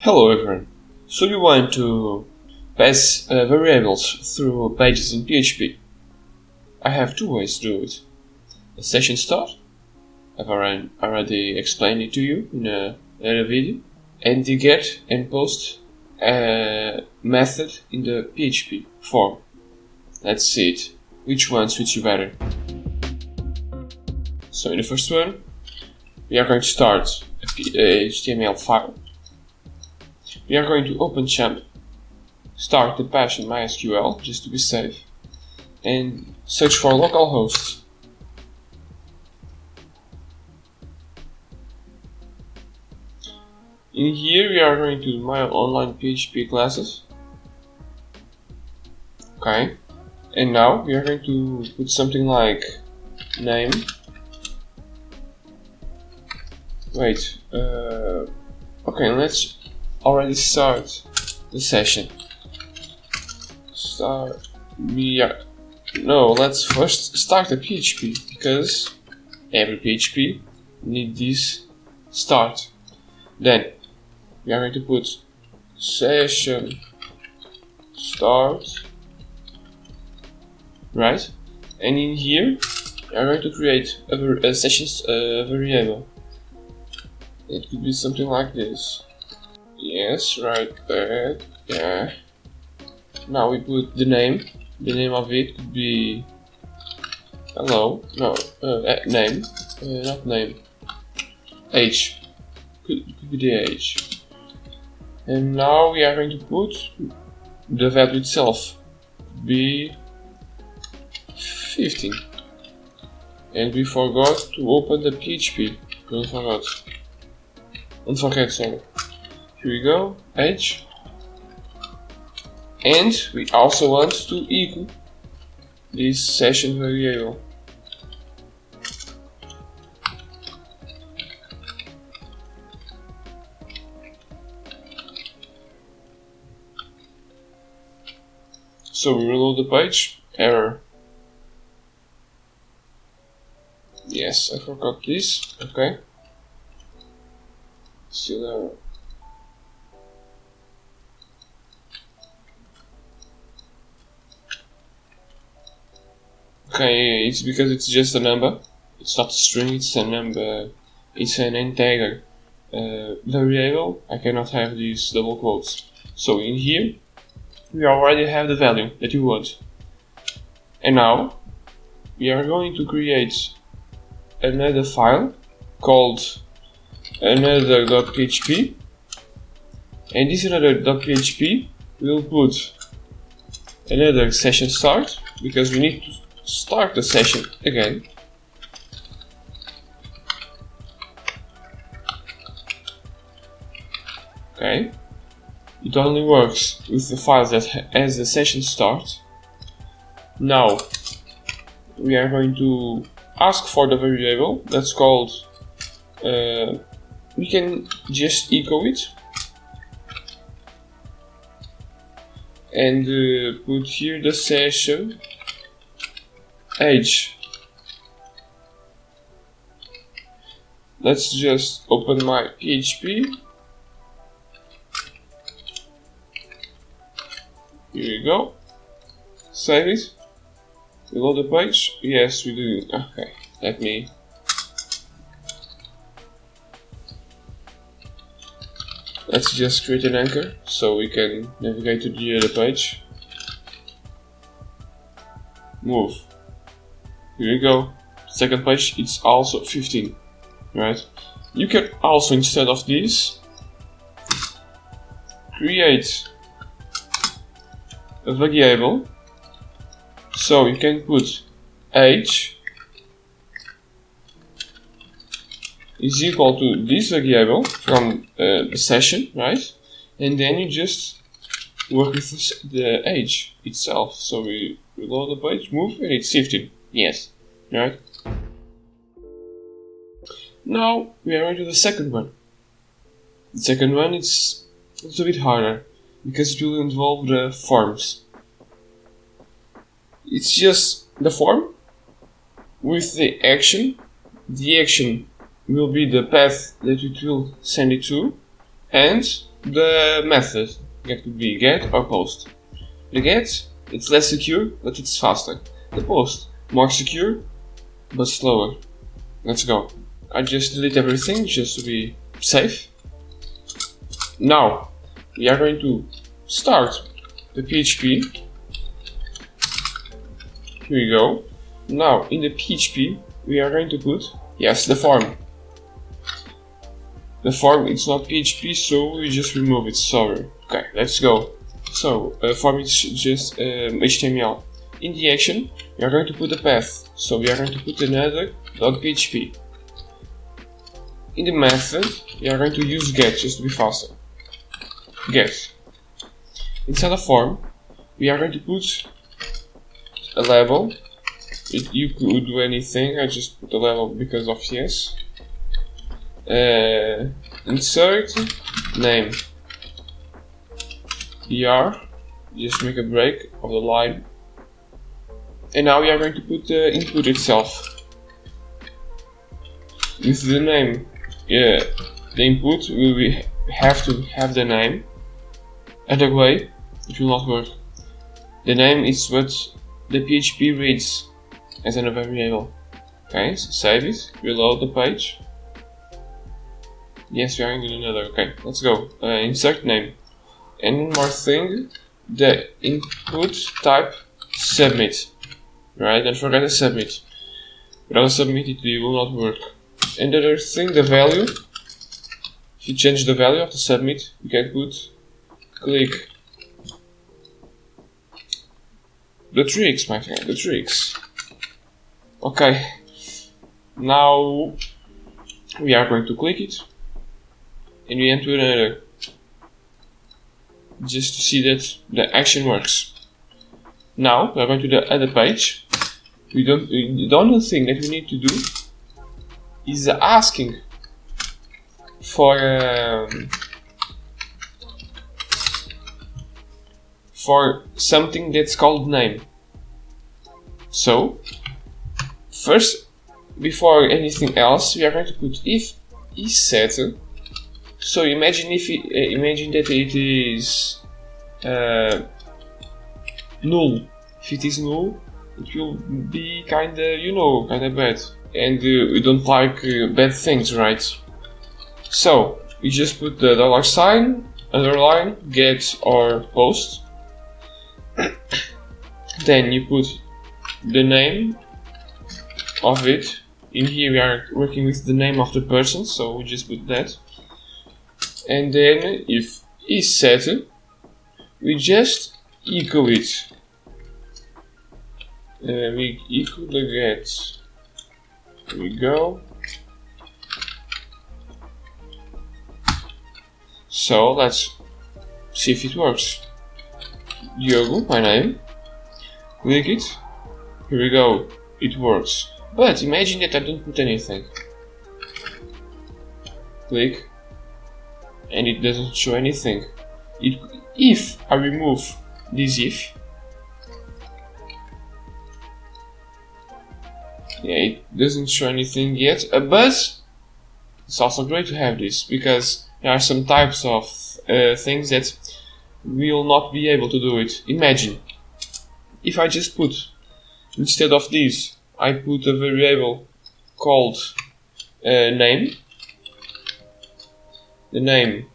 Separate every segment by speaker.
Speaker 1: Hello everyone. So you want to pass variables through pages in PHP. I have two ways to do it. A session start, I've already explained it to you in a video, and the get and post method in the PHP form. Let's see it. Which one suits you better? So in the first one, we are going to start a HTML file. We are going to open XAMPP, start the patch in MySQL just to be safe, and search for localhost. In here we are going to my online PHP classes. Okay, and now we are going to put something like name. Wait, okay, let's already start the session. Let's first start the PHP, because every PHP needs this start. Then we are going to put session start, right? And in here we are going to create a session variable. It could be something like this. Yes, right there. Yeah. Now we put the name. The name of it could be hello. No, name. Not name. Age. Could be the age. And now we are going to put the value itself. Be 15. And we forgot to open the PHP. Don't forget, sorry. Here we go, age, and we also want to equal this session variable. So we reload the page, error. Yes, I forgot this, okay. Still error. Okay, it's because it's just a number. It's not a string, it's a number. It's an integer variable. I cannot have these double quotes. So in here, we already have the value that you want. And now, we are going to create another file called another.php. And this another.php will put another session start, because we need to start the session again. Okay, it only works with the files that has the session start. Now we are going to ask for the variable that's called we can just echo it and put here the session age. Let's just open my PHP. Here we go. Save it. Reload the page. Yes, we do. Okay, let's just create an anchor so we can navigate to the other page. Move. Here we go. Second page, it's also 15, right? You can also, instead of this, create a variable. So you can put age is equal to this variable from the session, right? And then you just work with the age itself. So we reload the page, move, and it's 15. Yes, right? Now we are on to the second one. The second one is a little bit harder, because it will involve the forms. It's just the form with the action. The action will be the path that it will send it to, and the method. That could be get or post. The get, it's less secure, but it's faster. The post, more secure, but slower. Let's go. I just delete everything just to be safe. Now, we are going to start the PHP. Here we go. Now, in the PHP, we are going to put, yes, the form. The form, it's not PHP, so we just remove it, sorry. Okay, let's go. So, form is just HTML. In the action, we are going to put a path. So we are going to put another .php. In the method, we are going to use get just to be faster. Get. Inside the form, we are going to put a label. You could do anything, I just put a label because of yes. Insert name. Just make a break of the line. And now we are going to put the input itself. With the name, the input we have to have the name. Other way, it will not work. The name is what the PHP reads as a variable. Okay, so save it, reload the page. Yes, we are in another. Okay, let's go. Insert name. And one more thing, the input type submit. Right, don't forget to submit. Without submit it will not work. And the other thing, the value. If you change the value of the submit, you can put click. The tricks, my friend, the tricks. Okay. Now we are going to click it. And we enter another. Just to see that the action works. Now we are going to the other page. The only thing that we need to do is asking for something that's called name. So first, before anything else, we are going to put if is set. So imagine that it is null. If it is null, it will be kinda bad, and we don't like bad things, right? So we just put the $, underline, get or post. Then you put the name of it. In here we are working with the name of the person, so we just put that. And then if is set, we just equal it. We equal the get. Here we go. So let's see if it works. Diogo, my name. Click it. Here we go. It works. But imagine that I don't put anything. Click. And it doesn't show anything. If I remove this if, it doesn't show anything yet, but it's also great to have this, because there are some types of things that will not be able to do it. Imagine, if I just put, instead of this, I put a variable called name. The name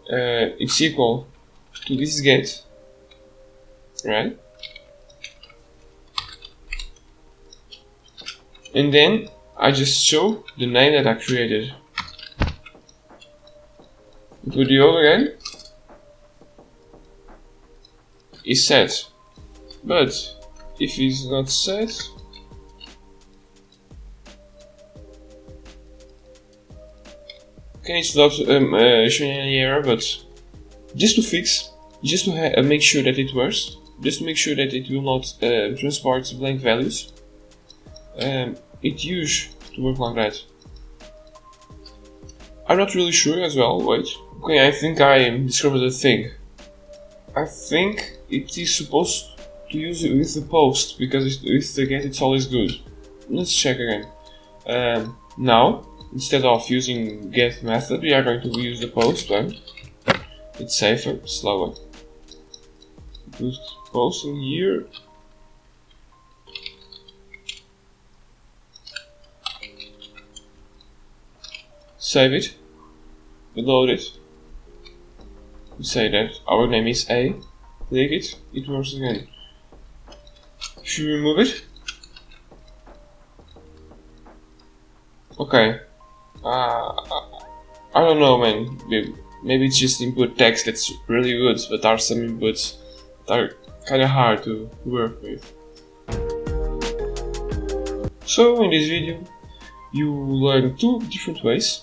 Speaker 1: it's equal to this get, right? And then I just show the name that I created. Put the other again is set, but if it's not set, okay, it's not showing any error, but just to make sure that it works, just to make sure that it will not transport blank values, it used to work like that. I'm not really sure as well, wait. Okay, I think I discovered a thing. I think it is supposed to use it with the post, because with the get it's always good. Let's check again. Now, instead of using get method, we are going to use the post one. It's safer, slower. Put post in here. Save it. Reload it. We say that our name is A. Click it. It works again. Should we remove it? Okay. I don't know, man. Maybe it's just input text that's really good, but there are some inputs that are kinda hard to work with. So in this video, you learn two different ways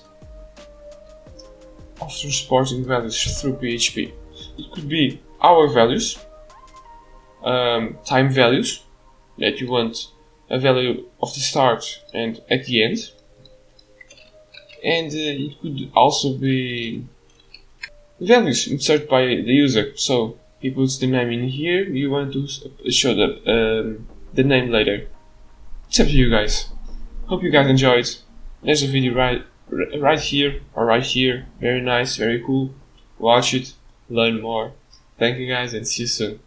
Speaker 1: of transporting values through PHP. It could be hour values, time values, that you want a value of the start and at the end. And it could also be values inserted by the user. So he puts the name in here, you want to show the name later. It's up to you guys. Hope you guys enjoyed. There's a video right here or right here. Very nice, very cool. Watch it, learn more. Thank you guys and see you soon.